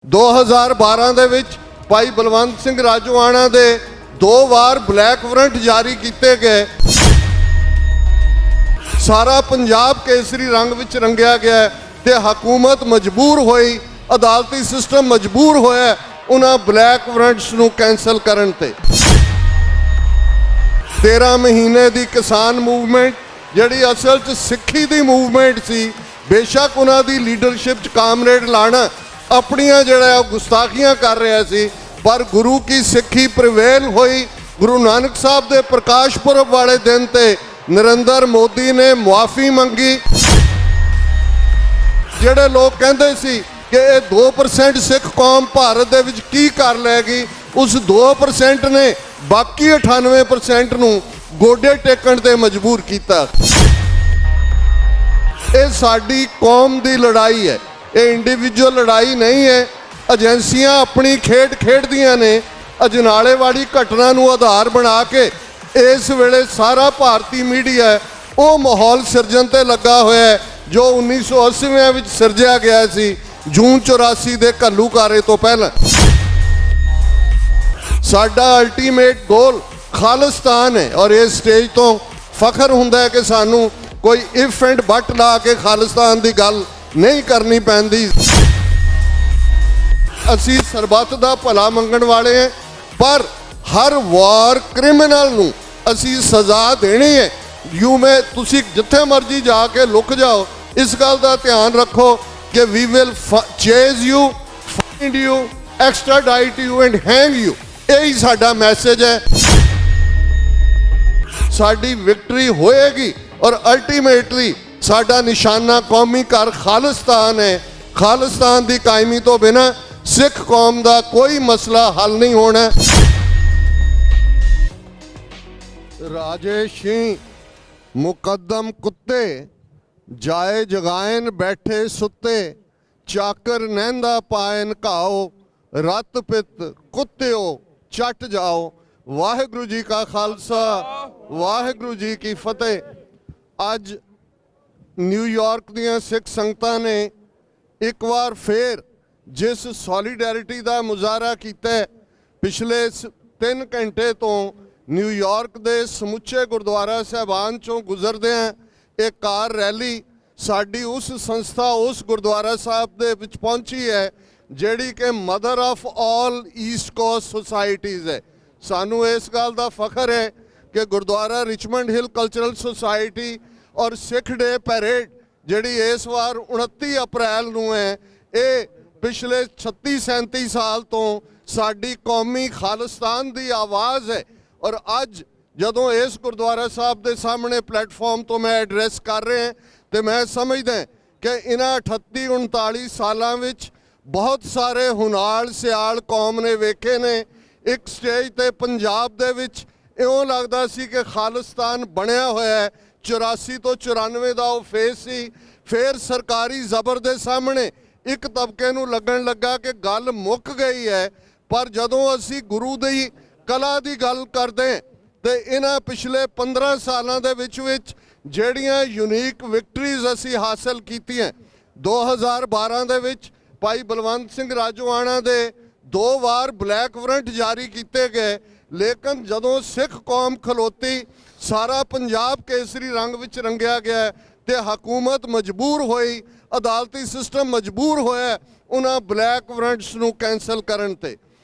2012 ਦੇ ਵਿੱਚ ਭਾਈ ਬਲਵੰਤ ਸਿੰਘ ਰਾਜੋਆਣਾ ਦੇ 2 ਵਾਰ ਬਲੈਕ ਵਾਰੰਟ ਜਾਰੀ ਕੀਤੇ ਗਏ। ਸਾਰਾ ਪੰਜਾਬ ਕੇਸਰੀ ਰੰਗ ਵਿੱਚ ਰੰਗਿਆ ਗਿਆ ਤੇ ਹਕੂਮਤ ਮਜਬੂਰ ਹੋਈ, ਅਦਾਲਤੀ ਸਿਸਟਮ ਮਜਬੂਰ ਹੋਇਆ ਉਹਨਾਂ ਬਲੈਕ ਵਾਰੰਟਸ ਨੂੰ ਕੈਂਸਲ ਕਰਨ ਤੇ। 13 ਮਹੀਨੇ ਦੀ ਕਿਸਾਨ ਮੂਵਮੈਂਟ ਜਿਹੜੀ ਅਸਲ 'ਚ ਸਿੱਖੀ ਦੀ ਮੂਵਮੈਂਟ ਸੀ, ਬੇਸ਼ੱਕ ਉਹਨਾਂ ਦੀ ਲੀਡਰਸ਼ਿਪ 'ਚ ਕਾਮਰੇਡ ਲਾਣਾ ਆਪਣੀਆਂ ਜਿਹੜਾ ਗੁਸਤਾਖੀਆਂ ਕਰ ਰਿਹਾ ਸੀ, ਪਰ ਗੁਰੂ ਕੀ ਸਿੱਖੀ ਪ੍ਰਵੇਲ ਹੋਈ। ਗੁਰੂ ਨਾਨਕ ਸਾਹਿਬ ਦੇ ਪ੍ਰਕਾਸ਼ ਪੁਰਬ ਵਾਲੇ ਦਿਨ ਤੇ ਨਰਿੰਦਰ ਮੋਦੀ ਨੇ ਮੁਆਫੀ ਮੰਗੀ। ਜਿਹੜੇ ਲੋਕ ਕਹਿੰਦੇ ਸੀ ਕਿ ਇਹ 2% ਸਿੱਖ ਕੌਮ ਭਾਰਤ ਦੇ ਵਿੱਚ ਕੀ ਕਰ ਲੈਗੀ, ਉਸ 2% ਨੇ ਬਾਕੀ 98% ਨੂੰ ਗੋਡੇ ਟੇਕਣ ਤੇ ਮਜਬੂਰ ਕੀਤਾ। ਇਹ ਸਾਡੀ ਕੌਮ ਦੀ ਲੜਾਈ ਹੈ, ਇਹ ਇੰਡੀਵਿਜੂਅਲ ਲੜਾਈ ਨਹੀਂ ਹੈ। ਏਜੰਸੀਆਂ ਆਪਣੀ ਖੇਡ ਖੇਡਦੀਆਂ ਨੇ। ਅਜਨਾਲੇ ਵਾਲੀ ਘਟਨਾ ਨੂੰ ਆਧਾਰ ਬਣਾ ਕੇ ਇਸ ਵੇਲੇ ਸਾਰਾ ਭਾਰਤੀ ਮੀਡੀਆ ਉਹ ਮਾਹੌਲ ਸਿਰਜਣ ਤੇ ਲੱਗਾ ਹੋਇਆ ਹੈ ਜੋ 1980 ਵਿੱਚ ਸਿਰਜਿਆ ਗਿਆ ਸੀ, ਜੂਨ 84 ਦੇ ਘੱਲੂਘਾਰੇ ਤੋਂ ਪਹਿਲਾਂ। ਸਾਡਾ ਅਲਟੀਮੇਟ ਗੋਲ ਖਾਲਿਸਤਾਨ ਹੈ ਔਰ ਇਸ ਸਟੇਜ ਤੋਂ ਫਖਰ ਹੁੰਦਾ ਹੈ ਕਿ ਸਾਨੂੰ ਕੋਈ ਇਫ ਐਂਡ ਬਟ ਲਾ ਕੇ ਖਾਲਿਸਤਾਨ ਦੀ ਗੱਲ ਨਹੀਂ ਕਰਨੀ ਪੈਂਦੀ। ਅਸੀਂ ਸਰਬੱਤ ਦਾ ਭਲਾ ਮੰਗਣ ਵਾਲੇ ਹਾਂ, ਪਰ ਹਰ ਵਾਰ ਕ੍ਰਿਮੀਨਲ ਨੂੰ ਅਸੀਂ ਸਜ਼ਾ ਦੇਣੀ ਹੈ। ਤੁਸੀਂ ਜਿੱਥੇ ਮਰਜ਼ੀ ਜਾ ਕੇ ਲੁਕ ਜਾਓ, ਇਸ ਗੱਲ ਦਾ ਧਿਆਨ ਰੱਖੋ ਕਿ we will chase you, find you, extradite you and hang you. ਇਹੀ ਸਾਡਾ ਮੈਸੇਜ ਹੈ। ਸਾਡੀ ਵਿਕਟਰੀ ਹੋਏਗੀ ਔਰ ਅਲਟੀਮੇਟਲੀ ਸਾਡਾ ਨਿਸ਼ਾਨਾ ਕੌਮੀ ਘਰ ਖਾਲਿਸਤਾਨ ਹੈ। ਖਾਲਿਸਤਾਨ ਦੀ ਕਾਇਮੀ ਤੋਂ ਬਿਨਾਂ ਸਿੱਖ ਕੌਮ ਦਾ ਕੋਈ ਮਸਲਾ ਹੱਲ ਨਹੀਂ ਹੋਣਾ। ਰਾਜੇ ਸ਼ੀ ਮੁਕੱਦਮ ਕੁੱਤੇ ਜਾਏ ਜਗਾਇਨ ਬੈਠੇ ਸੁੱਤੇ, ਚਾਕਰ ਨਹਿੰਦਾ ਪਾਇਨ ਘਾਓ, ਰਤ ਪਿੱਤ ਕੁੱਤਿਓ ਚੱਟ ਜਾਓ। ਵਾਹਿਗੁਰੂ ਜੀ ਕਾ ਖਾਲਸਾ, ਵਾਹਿਗੁਰੂ ਜੀ ਕੀ ਫਤਿਹ। ਅੱਜ ਨਿਊਯਾਰਕ ਦੀਆਂ ਸਿੱਖ ਸੰਗਤਾਂ ਨੇ ਇੱਕ ਵਾਰ ਫੇਰ ਜਿਸ ਸੋਲੀਡੈਰਿਟੀ ਦਾ ਮੁਜ਼ਾਹਰਾ ਕੀਤਾ, ਪਿਛਲੇ 3 ਘੰਟੇ ਤੋਂ ਨਿਊਯਾਰਕ ਦੇ ਸਮੁੱਚੇ ਗੁਰਦੁਆਰਾ ਸਾਹਿਬਾਨ ਚੋਂ ਗੁਜ਼ਰਦਿਆਂ ਇਹ ਕਾਰ ਰੈਲੀ ਸਾਡੀ ਉਸ ਸੰਸਥਾ, ਉਸ ਗੁਰਦੁਆਰਾ ਸਾਹਿਬ ਦੇ ਵਿੱਚ ਪਹੁੰਚੀ ਹੈ ਜਿਹੜੀ ਕਿ mother of all East cost societies ਹੈ। ਸਾਨੂੰ ਇਸ ਗੱਲ ਦਾ ਫਖਰ ਹੈ ਕਿ ਗੁਰਦੁਆਰਾ ਰਿਚਮੰਡ ਹਿਲ ਕਲਚਰਲ ਸੁਸਾਇਟੀ ਔਰ ਸਿੱਖ ਡੇ ਪੈਰੇਡ ਜਿਹੜੀ ਇਸ ਵਾਰ 29 ਅਪ੍ਰੈਲ ਨੂੰ ਹੈ, ਇਹ ਪਿਛਲੇ 36-37 ਸਾਲ ਤੋਂ ਸਾਡੀ ਕੌਮੀ ਖਾਲਿਸਤਾਨ ਦੀ ਆਵਾਜ਼ ਹੈ। ਔਰ ਅੱਜ ਜਦੋਂ ਇਸ ਗੁਰਦੁਆਰਾ ਸਾਹਿਬ ਦੇ ਸਾਹਮਣੇ ਪਲੇਟਫਾਰਮ ਤੋਂ ਮੈਂ ਐਡਰੈਸ ਕਰ ਰਿਹਾ ਤੇ ਮੈਂ ਸਮਝਦਾ ਕਿ ਇਹਨਾਂ 38-39 ਸਾਲਾਂ ਵਿੱਚ ਬਹੁਤ ਸਾਰੇ ਹੁਨਾਲ ਸਿਆਲ ਕੌਮ ਨੇ ਵੇਖੇ ਨੇ। ਇੱਕ ਸਟੇਜ ਤੇ ਪੰਜਾਬ ਦੇ ਵਿੱਚ ਇਉਂ ਲੱਗਦਾ ਸੀ ਕਿ ਖਾਲਿਸਤਾਨ ਬਣਿਆ ਹੋਇਆ ਹੈ। 84 ਤੋਂ 94 ਦਾ ਉਹ ਫੇਸ ਸੀ। ਫਿਰ ਸਰਕਾਰੀ ਜ਼ਬਰ ਦੇ ਸਾਹਮਣੇ ਇੱਕ ਤਬਕੇ ਨੂੰ ਲੱਗਣ ਲੱਗਾ ਕਿ ਗੱਲ ਮੁੱਕ ਗਈ ਹੈ। ਪਰ ਜਦੋਂ ਅਸੀਂ ਗੁਰੂ ਦੀ ਕਲਾ ਦੀ ਗੱਲ ਕਰਦੇ ਤੇ ਇਹਨਾਂ ਪਿਛਲੇ 15 ਸਾਲਾਂ ਦੇ ਵਿੱਚ ਜਿਹੜੀਆਂ ਯੂਨੀਕ ਵਿਕਟਰੀਜ਼ ਅਸੀਂ ਹਾਸਲ ਕੀਤੀਆਂ, 2012 ਦੇ ਵਿੱਚ ਭਾਈ ਬਲਵੰਤ ਸਿੰਘ ਰਾਜੋਆਣਾ ਦੇ 2 ਵਾਰ ਬਲੈਕ ਵਾਰੰਟ ਜਾਰੀ ਕੀਤੇ ਗਏ, ਲੇਕਿਨ ਜਦੋਂ ਸਿੱਖ ਕੌਮ ਖਲੋਤੀ, ਸਾਰਾ ਪੰਜਾਬ ਕੇਸਰੀ ਰੰਗ ਵਿੱਚ ਰੰਗਿਆ ਗਿਆ ਤੇ ਹਕੂਮਤ ਮਜਬੂਰ ਹੋਈ, ਅਦਾਲਤੀ ਸਿਸਟਮ ਮਜਬੂਰ ਹੋਇਆ ਉਹਨਾਂ ਬਲੈਕ ਵਾਰੰਟਸ ਨੂੰ ਕੈਂਸਲ ਕਰਨ ਤੇ।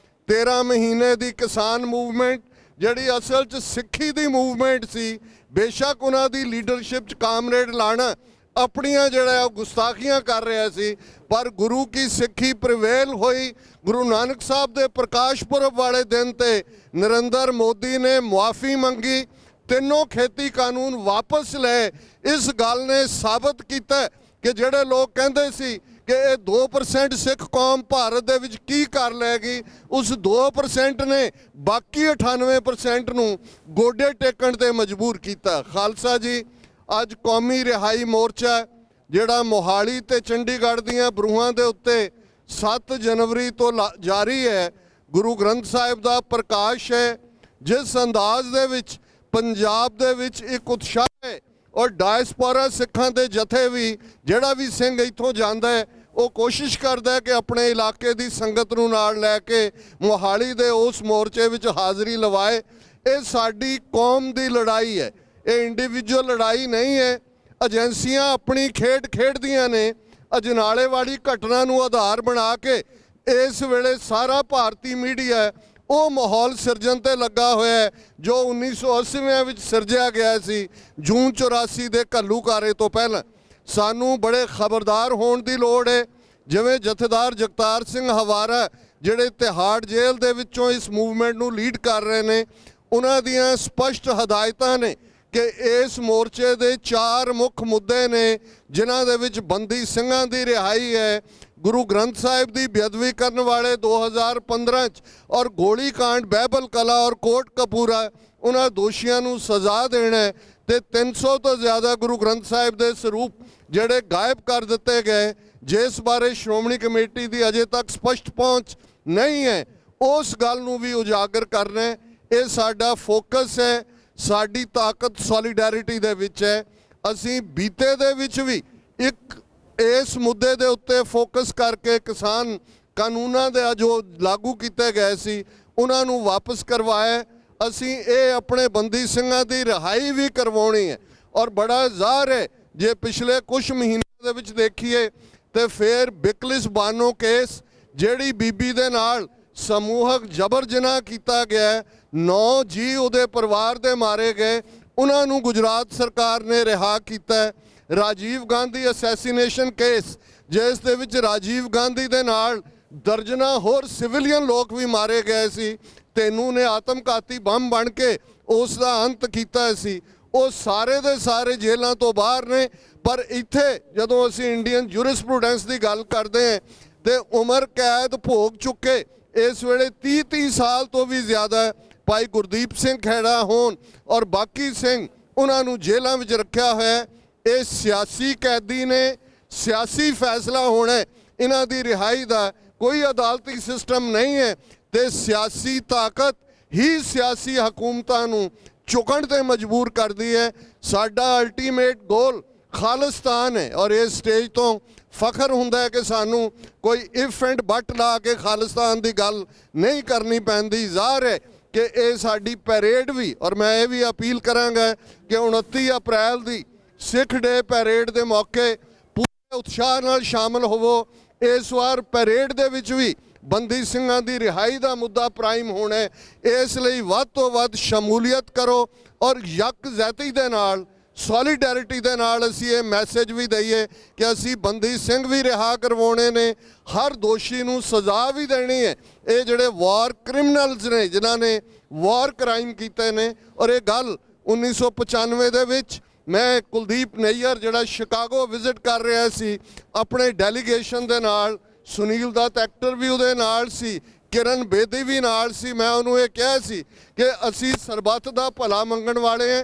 13 ਮਹੀਨੇ ਦੀ ਕਿਸਾਨ ਮੂਵਮੈਂਟ ਜਿਹੜੀ ਅਸਲ 'ਚ ਸਿੱਖੀ ਦੀ ਮੂਵਮੈਂਟ ਸੀ, ਬੇਸ਼ੱਕ ਉਹਨਾਂ ਦੀ ਲੀਡਰਸ਼ਿਪ 'ਚ ਕਾਮਰੇਡ ਲਾਣਾ ਆਪਣੀਆਂ ਜਿਹੜਾ ਗੁਸਤਾਖੀਆਂ ਕਰ ਰਿਹਾ ਸੀ, ਪਰ ਗੁਰੂ ਕੀ ਸਿੱਖੀ ਪ੍ਰਵੇਲ ਹੋਈ। ਗੁਰੂ ਨਾਨਕ ਸਾਹਿਬ ਦੇ ਪ੍ਰਕਾਸ਼ ਪੁਰਬ ਵਾਲੇ ਦਿਨ ਤੇ ਨਰਿੰਦਰ ਮੋਦੀ ਨੇ ਮੁਆਫੀ ਮੰਗੀ, ਤਿੰਨੋਂ ਖੇਤੀ ਕਾਨੂੰਨ ਵਾਪਸ ਲਏ। ਇਸ ਗੱਲ ਨੇ ਸਾਬਤ ਕੀਤਾ ਕਿ ਜਿਹੜੇ ਲੋਕ ਕਹਿੰਦੇ ਸੀ ਕਿ ਇਹ 2% ਸਿੱਖ ਕੌਮ ਭਾਰਤ ਦੇ ਵਿੱਚ ਕੀ ਕਰ ਲੈਗੀ, ਉਸ 2% ਨੇ ਬਾਕੀ 98% ਨੂੰ ਗੋਡੇ ਟੇਕਣ ਤੇ ਮਜਬੂਰ ਕੀਤਾ। ਖਾਲਸਾ ਜੀ, ਅੱਜ ਕੌਮੀ ਰਿਹਾਈ ਮੋਰਚਾ ਜਿਹੜਾ ਮੋਹਾਲੀ ਤੇ ਚੰਡੀਗੜ੍ਹ ਦੀਆਂ ਬਰੂਹਾਂ ਦੇ ਉੱਤੇ 7 ਜਨਵਰੀ ਤੋਂ ਜਾਰੀ ਹੈ, ਗੁਰੂ ਗ੍ਰੰਥ ਸਾਹਿਬ ਦਾ ਪ੍ਰਕਾਸ਼ ਹੈ। ਜਿਸ ਅੰਦਾਜ਼ ਦੇ ਵਿੱਚ ਪੰਜਾਬ ਦੇ ਵਿੱਚ ਇੱਕ ਉਤਸ਼ਾਹ ਹੈ ਔਰ ਡਾਇਸਪੋਰਾ ਸਿੱਖਾਂ ਦੇ ਜਥੇ ਵੀ ਜਿਹੜਾ ਵੀ ਸਿੰਘ ਇੱਥੋਂ ਜਾਂਦਾ ਹੈ ਉਹ ਕੋਸ਼ਿਸ਼ ਕਰਦਾ ਹੈ ਕਿ ਆਪਣੇ ਇਲਾਕੇ ਦੀ ਸੰਗਤ ਨੂੰ ਨਾਲ ਲੈ ਕੇ ਮੋਹਾਲੀ ਦੇ ਉਸ ਮੋਰਚੇ ਵਿੱਚ ਹਾਜ਼ਰੀ ਲਵਾਏ। ਇਹ ਸਾਡੀ ਕੌਮ ਦੀ ਲੜਾਈ ਹੈ, ਇਹ ਇੰਡੀਵਿਜੂਅਲ ਲੜਾਈ ਨਹੀਂ ਹੈ। ਏਜੰਸੀਆਂ ਆਪਣੀ ਖੇਡ ਖੇਡਦੀਆਂ ਨੇ। ਅਜਨਾਲੇ ਵਾਲੀ ਘਟਨਾ ਨੂੰ ਆਧਾਰ ਬਣਾ ਕੇ ਇਸ ਵੇਲੇ ਸਾਰਾ ਭਾਰਤੀ ਮੀਡੀਆ ਹੈ ਉਹ ਮਾਹੌਲ ਸਿਰਜਣ ਤੇ ਲੱਗਾ ਹੋਇਆ ਹੈ ਜੋ 1980 ਵਿੱਚ ਸਿਰਜਿਆ ਗਿਆ ਸੀ ਜੂਨ 84 ਦੇ ਘੱਲੂਘਾਰੇ ਤੋਂ ਪਹਿਲਾਂ। ਸਾਨੂੰ ਬੜੇ ਖਬਰਦਾਰ ਹੋਣ ਦੀ ਲੋੜ ਹੈ। ਜਿਵੇਂ ਜਥੇਦਾਰ ਜਗਤਾਰ ਸਿੰਘ ਹਵਾਰਾ ਜਿਹੜੇ ਤਿਹਾੜ ਜੇਲ੍ਹ ਦੇ ਵਿੱਚੋਂ ਇਸ ਮੂਵਮੈਂਟ ਨੂੰ ਲੀਡ ਕਰ ਰਹੇ ਨੇ, ਉਹਨਾਂ ਦੀਆਂ ਸਪਸ਼ਟ ਹਦਾਇਤਾਂ ਨੇ ਕਿ ਇਸ ਮੋਰਚੇ ਦੇ 4 ਮੁੱਖ ਮੁੱਦੇ ਨੇ ਜਿਨ੍ਹਾਂ ਦੇ ਵਿੱਚ ਬੰਦੀ ਸਿੰਘਾਂ ਦੀ ਰਿਹਾਈ ਹੈ, ਗੁਰੂ ਗ੍ਰੰਥ ਸਾਹਿਬ ਦੀ ਬੇਅਦਬੀ ਕਰਨ ਵਾਲੇ 2015 'ਚ ਔਰ ਗੋਲੀ ਕਾਂਡ ਬਹਿਬਲ ਕਲਾ ਔਰ ਕੋਟ ਕਪੂਰਾ ਉਹਨਾਂ ਦੋਸ਼ੀਆਂ ਨੂੰ ਸਜ਼ਾ ਦੇਣਾ ਹੈ ਤੇ 300 ਤੋਂ ਜ਼ਿਆਦਾ ਗੁਰੂ ਗ੍ਰੰਥ ਸਾਹਿਬ ਦੇ ਸਰੂਪ ਜਿਹੜੇ ਗਾਇਬ ਕਰ ਦਿੱਤੇ ਗਏ ਜਿਸ ਬਾਰੇ ਸ਼੍ਰੋਮਣੀ ਕਮੇਟੀ ਦੀ ਅਜੇ ਤੱਕ ਸਪਸ਼ਟ ਪਹੁੰਚ ਨਹੀਂ ਹੈ, ਉਸ ਗੱਲ ਨੂੰ ਵੀ ਉਜਾਗਰ ਕਰਨਾ ਹੈ। ਇਹ ਸਾਡਾ ਫੋਕਸ ਹੈ। ਸਾਡੀ ਤਾਕਤ ਸੋਲੀਡੈਰਿਟੀ ਦੇ ਵਿੱਚ ਹੈ। ਅਸੀਂ ਬੀਤੇ ਦੇ ਵਿੱਚ ਵੀ ਇੱਕ ਇਸ ਮੁੱਦੇ ਦੇ ਉੱਤੇ ਫੋਕਸ ਕਰਕੇ ਕਿਸਾਨ ਕਾਨੂੰਨਾਂ ਦੇ ਜੋ ਲਾਗੂ ਕੀਤੇ ਗਏ ਸੀ ਉਹਨਾਂ ਨੂੰ ਵਾਪਸ ਕਰਵਾਇਆ। ਅਸੀਂ ਇਹ ਆਪਣੇ ਬੰਦੀ ਸਿੰਘਾਂ ਦੀ ਰਿਹਾਈ ਵੀ ਕਰਵਾਉਣੀ ਹੈ ਔਰ ਬੜਾ ਜ਼ਾਹਰ ਹੈ ਜੇ ਪਿਛਲੇ ਕੁਝ ਮਹੀਨਿਆਂ ਦੇ ਵਿੱਚ ਦੇਖੀਏ ਤੇ ਫਿਰ ਬਿਕਲਿਸ ਬਾਨੋ ਕੇਸ ਜਿਹੜੀ ਬੀਬੀ ਦੇ ਨਾਲ ਸਮੂਹਕ ਜਬਰ ਜਨਾਹ ਕੀਤਾ ਗਿਆ, 9 ਜੀ ਉਹਦੇ ਪਰਿਵਾਰ ਦੇ ਮਾਰੇ ਗਏ, ਉਹਨਾਂ ਨੂੰ ਗੁਜਰਾਤ ਸਰਕਾਰ ਨੇ ਰਿਹਾ ਕੀਤਾ। ਰਾਜੀਵ ਗਾਂਧੀ ਅਸੈਸੀਨੇਸ਼ਨ ਕੇਸ ਜਿਸ ਦੇ ਵਿੱਚ ਰਾਜੀਵ ਗਾਂਧੀ ਦੇ ਨਾਲ ਦਰਜਨਾਂ ਹੋਰ ਸਿਵਿਲੀਅਨ ਲੋਕ ਵੀ ਮਾਰੇ ਗਏ ਸੀ, ਤੈਨੂੰ ਨੇ ਆਤਮਘਾਤੀ ਬੰਬ ਬਣ ਕੇ ਉਸ ਦਾ ਅੰਤ ਕੀਤਾ ਸੀ। ਉਹ ਸਾਰੇ ਦੇ ਸਾਰੇ ਜੇਲ੍ਹਾਂ ਤੋਂ ਬਾਹਰ ਨੇ। ਪਰ ਇੱਥੇ ਜਦੋਂ ਅਸੀਂ ਇੰਡੀਅਨ ਜੂਰਿਸਪ੍ਰੂਡੈਂਸ ਦੀ ਗੱਲ ਕਰਦੇ ਹਾਂ ਤੇ ਉਮਰ ਕੈਦ ਭੋਗ ਚੁੱਕੇ ਇਸ ਵੇਲੇ 30 ਸਾਲ ਤੋਂ ਵੀ ਜ਼ਿਆਦਾ ਭਾਈ ਗੁਰਦੀਪ ਸਿੰਘ ਖਹਿੜਾ ਹੋਣ ਔਰ ਬਾਕੀ ਸਿੰਘ ਉਹਨਾਂ ਨੂੰ ਜੇਲ੍ਹਾਂ ਵਿੱਚ ਰੱਖਿਆ ਹੋਇਆ। ਇਹ ਸਿਆਸੀ ਕੈਦੀ ਨੇ, ਸਿਆਸੀ ਫੈਸਲਾ ਹੋਣਾ ਇਹਨਾਂ ਦੀ ਰਿਹਾਈ ਦਾ, ਕੋਈ ਅਦਾਲਤੀ ਸਿਸਟਮ ਨਹੀਂ ਹੈ ਤੇ ਸਿਆਸੀ ਤਾਕਤ ਹੀ ਸਿਆਸੀ ਹਕੂਮਤਾਂ ਨੂੰ ਝੁਕਣ ਤੇ ਮਜਬੂਰ ਕਰਦੀ ਹੈ। ਸਾਡਾ ਅਲਟੀਮੇਟ ਗੋਲ ਖਾਲਿਸਤਾਨ ਹੈ ਔਰ ਇਸ ਸਟੇਜ ਤੋਂ ਫਖਰ ਹੁੰਦਾ ਹੈ ਕਿ ਸਾਨੂੰ ਕੋਈ ਇਫ ਐਂਡ ਬਟ ਲਾ ਕੇ ਖਾਲਿਸਤਾਨ ਦੀ ਗੱਲ ਨਹੀਂ ਕਰਨੀ ਪੈਂਦੀ। ਜ਼ਾਹਰ ਹੈ ਕਿ ਇਹ ਸਾਡੀ ਪੈਰੇਡ ਵੀ, ਔਰ ਮੈਂ ਇਹ ਵੀ ਅਪੀਲ ਕਰਾਂਗਾ ਕਿ 29 ਅਪ੍ਰੈਲ ਦੀ ਸਿੱਖ ਡੇ ਪੈਰੇਡ ਦੇ ਮੌਕੇ ਪੂਰੇ ਉਤਸ਼ਾਹ ਨਾਲ ਸ਼ਾਮਲ ਹੋਵੋ। ਇਸ ਵਾਰ ਪੈਰੇਡ ਦੇ ਵਿੱਚ ਵੀ ਬੰਦੀ ਸਿੰਘਾਂ ਦੀ ਰਿਹਾਈ ਦਾ ਮੁੱਦਾ ਪ੍ਰਾਈਮ ਹੋਣਾ ਹੈ। ਇਸ ਲਈ ਵੱਧ ਤੋਂ ਵੱਧ ਸ਼ਮੂਲੀਅਤ ਕਰੋ ਔਰ ਯਕਜਹਿਤੀ ਦੇ ਨਾਲ, ਸੋਲੀਡੈਰਿਟੀ ਦੇ ਨਾਲ ਅਸੀਂ ਇਹ ਮੈਸੇਜ ਵੀ ਦਈਏ ਕਿ ਅਸੀਂ ਬੰਦੀ ਸਿੰਘ ਵੀ ਰਿਹਾ ਕਰਵਾਉਣੇ ਨੇ, ਹਰ ਦੋਸ਼ੀ ਨੂੰ ਸਜ਼ਾ ਵੀ ਦੇਣੀ ਹੈ। ਇਹ ਜਿਹੜੇ ਵਾਰ ਕ੍ਰਿਮੀਨਲਸ ਨੇ ਜਿਨ੍ਹਾਂ ਨੇ ਵਾਰ ਕ੍ਰਾਈਮ ਕੀਤੇ ਨੇ, ਔਰ ਇਹ ਗੱਲ 1995 ਦੇ ਵਿੱਚ ਮੈਂ ਕੁਲਦੀਪ ਨਈਅਰ ਜਿਹੜਾ ਸ਼ਿਕਾਗੋ ਵਿਜ਼ਿਟ ਕਰ ਰਿਹਾ ਸੀ ਆਪਣੇ ਡੈਲੀਗੇਸ਼ਨ ਦੇ ਨਾਲ, ਸੁਨੀਲ ਦੱਤ ਐਕਟਰ ਵੀ ਉਹਦੇ ਨਾਲ ਸੀ, ਕਿਰਨ ਬੇਦੀ ਵੀ ਨਾਲ ਸੀ। ਮੈਂ ਉਹਨੂੰ ਇਹ ਕਿਹਾ ਸੀ ਕਿ ਅਸੀਂ ਸਰਬੱਤ ਦਾ ਭਲਾ ਮੰਗਣ ਵਾਲੇ ਹਾਂ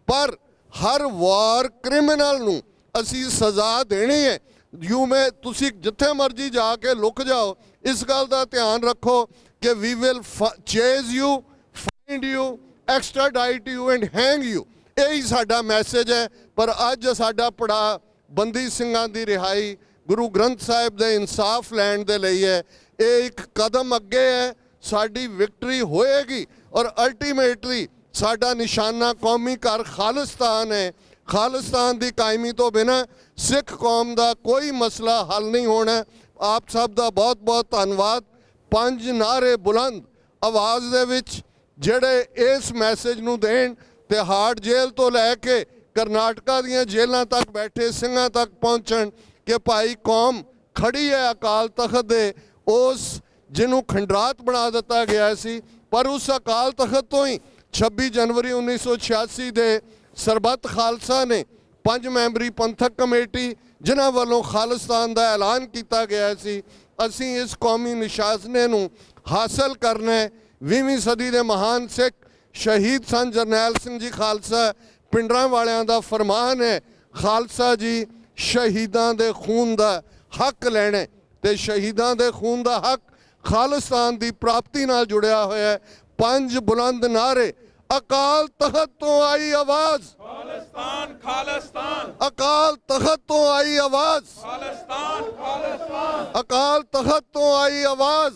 ਪਰ ਹਰ ਵਾਰ ਕ੍ਰਿਮੀਨਲ ਨੂੰ ਅਸੀਂ ਸਜ਼ਾ ਦੇਣੀ ਹੈ। ਤੁਸੀਂ ਜਿੱਥੇ ਮਰਜ਼ੀ ਜਾ ਕੇ ਲੁਕ ਜਾਓ, ਇਸ ਗੱਲ ਦਾ ਧਿਆਨ ਰੱਖੋ ਕਿ we will chase you, find you, extradite you and hang you. ਇਹੀ ਸਾਡਾ ਮੈਸੇਜ ਹੈ। ਪਰ ਅੱਜ ਸਾਡਾ ਪੜਾ ਬੰਦੀ ਸਿੰਘਾਂ ਦੀ ਰਿਹਾਈ, ਗੁਰੂ ਗ੍ਰੰਥ ਸਾਹਿਬ ਦੇ ਇਨਸਾਫ ਲੈਣ ਦੇ ਲਈ ਹੈ। ਇਹ ਇੱਕ ਕਦਮ ਅੱਗੇ ਹੈ। ਸਾਡੀ ਵਿਕਟਰੀ ਹੋਏਗੀ ਔਰ ਅਲਟੀਮੇਟਲੀ ਸਾਡਾ ਨਿਸ਼ਾਨਾ ਕੌਮੀ ਘਰ ਖਾਲਿਸਤਾਨ ਹੈ। ਖਾਲਿਸਤਾਨ ਦੀ ਕਾਇਮੀ ਤੋਂ ਬਿਨਾਂ ਸਿੱਖ ਕੌਮ ਦਾ ਕੋਈ ਮਸਲਾ ਹੱਲ ਨਹੀਂ ਹੋਣਾ। ਆਪ ਸਭ ਦਾ ਬਹੁਤ ਬਹੁਤ ਧੰਨਵਾਦ। 5 ਨਾਅਰੇ ਬੁਲੰਦ ਆਵਾਜ਼ ਦੇ ਵਿੱਚ ਜਿਹੜੇ ਇਸ ਮੈਸੇਜ ਨੂੰ ਦੇਣ, ਤਿਹਾੜ ਜੇਲ੍ਹ ਤੋਂ ਲੈ ਕੇ ਕਰਨਾਟਕਾ ਦੀਆਂ ਜੇਲ੍ਹਾਂ ਤੱਕ ਬੈਠੇ ਸਿੰਘਾਂ ਤੱਕ ਪਹੁੰਚਣ ਕਿ ਭਾਈ ਕੌਮ ਖੜੀ ਹੈ ਅਕਾਲ ਤਖਤ ਦੇ ਉਸ ਜਿਹਨੂੰ ਖੰਡਰਾਤ ਬਣਾ ਦਿੱਤਾ ਗਿਆ ਸੀ। ਪਰ ਉਸ ਅਕਾਲ ਤਖਤ ਤੋਂ ਹੀ 26 ਜਨਵਰੀ 1986 ਦੇ ਸਰਬੱਤ ਖਾਲਸਾ ਨੇ 5 ਮੈਂਬਰੀ ਪੰਥਕ ਕਮੇਟੀ ਜਿਨ੍ਹਾਂ ਵੱਲੋਂ ਖਾਲਿਸਤਾਨ ਦਾ ਐਲਾਨ ਕੀਤਾ ਗਿਆ ਸੀ, ਅਸੀਂ ਇਸ ਕੌਮੀ ਨਿਸ਼ਾਨੇ ਨੂੰ ਹਾਸਲ ਕਰਨਾ ਹੈ। 20ਵੀਂ ਸਦੀ ਦੇ ਮਹਾਨ ਸਿੱਖ ਸ਼ਹੀਦ ਸਨ ਜਰਨੈਲ ਸਿੰਘ ਜੀ ਖਾਲਸਾ ਪਿੰਡਰਾਂ ਵਾਲਿਆਂ ਦਾ ਫਰਮਾਨ ਹੈ, ਖਾਲਸਾ ਜੀ ਸ਼ਹੀਦਾਂ ਦੇ ਖੂਨ ਦਾ ਹੱਕ ਲੈਣਾ ਤੇ ਸ਼ਹੀਦਾਂ ਦੇ ਖੂਨ ਦਾ ਹੱਕ ਖਾਲਿਸਤਾਨ ਦੀ ਪ੍ਰਾਪਤੀ ਨਾਲ ਜੁੜਿਆ ਹੋਇਆ ਹੈ। 5 ਬੁਲੰਦ ਨਾਅਰੇ ਅਕਾਲ ਤਖਤ ਤੋਂ ਆਈ ਆਵਾਜ਼, ਖਾਲਿਸਤਾਨ ਖਾਲਿਸਤਾਨ ਅਕਾਲ ਤਖਤ ਤੋਂ ਆਈ ਆਵਾਜ਼, ਖਾਲਿਸਤਾਨ ਖਾਲਿਸਤਾਨ ਅਕਾਲ ਤਖਤ ਤੋਂ ਆਈ ਆਵਾਜ਼,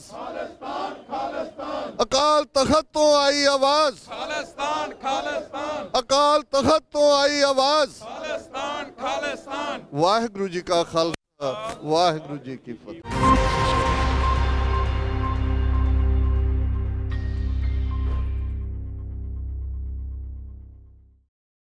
ਅਕਾਲ ਤਖਤ ਤੋਂ ਆਈ ਆਵਾਜ਼, ਖਾਲਿਸਤਾਨ ਖਾਲਿਸਤਾਨ ਅਕਾਲ ਤਖਤ ਤੋਂ ਆਈ ਆਵਾਜ਼। ਖਾਲਿਸਤਾਨ ਖਾਲਿਸਤਾਨ ਵਾਹਿਗੁਰੂ ਜੀ ਕਾ ਖਾਲਸਾ, ਵਾਹਿਗੁਰੂ ਜੀ ਕੀ ਫਤਿਹ।